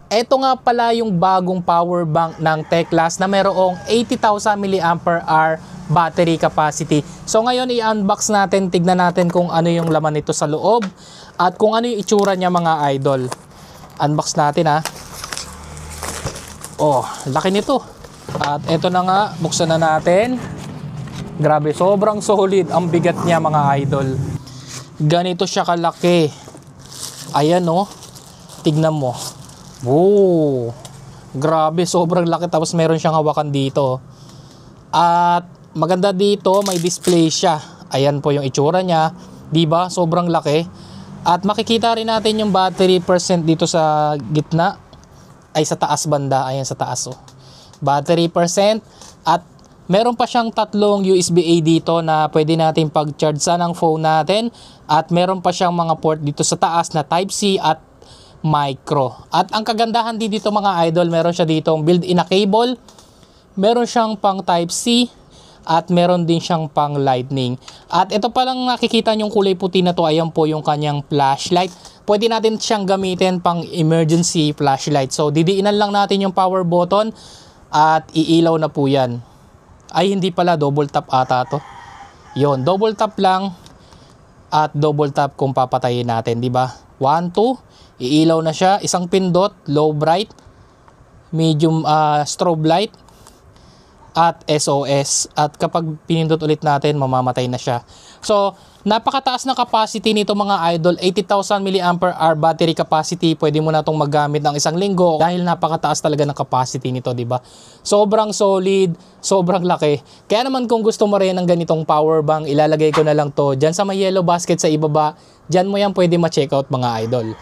Ito nga pala yung bagong power bank ng Teclas na mayroong 80,000 mAh battery capacity. So ngayon i-unbox natin, tignan natin kung ano yung laman nito sa loob at kung ano yung itsura niya mga idol. Unbox natin ha. Oh, laki nito. At ito na nga, buksan na natin. Grabe, sobrang solid ang bigat niya mga idol. Ganito siya kalaki. Ayan oh. Tignan mo. Wow. Grabe, sobrang laki, tapos meron siyang hawakan dito. At maganda dito, may display siya. Ayan po yung itsura niya, 'di ba? Sobrang laki. At makikita rin natin yung battery percent dito sa gitna. Ay sa taas banda, ayan sa taas oh. Battery percent at meron pa siyang tatlong USB-A dito na pwede natin pag-charge ng phone natin. At meron pa siyang mga port dito sa taas na Type-C at micro. At ang kagandahan din dito mga idol, meron siya ditong built-in na cable. Meron siyang pang Type-C at meron din siyang pang Lightning. At ito palang nakikita yung kulay puti na to, ayan po yung kanyang flashlight. Pwede natin siyang gamitin pang emergency flashlight. So didiinan lang natin yung power button at iilaw na po yan. Ay hindi pala, double tap ata to. Yon, double tap lang at double tap kung papatayin natin, di ba? 1, 2, iilaw na siya. Isang pindot, low bright, medium strobe light, at SOS. At kapag pinindot ulit natin, mamamatay na siya. So, napakataas na capacity nito mga idol. 80,000 mAh battery capacity. Pwede mo na itong magamit ng isang linggo dahil napakataas talaga ng capacity nito, di ba? Sobrang solid, sobrang laki. Kaya naman kung gusto mo rin ng ganitong power bank, ilalagay ko na lang to dyan sa may yellow basket sa ibaba. Dyan mo yan pwede ma-check out mga idol.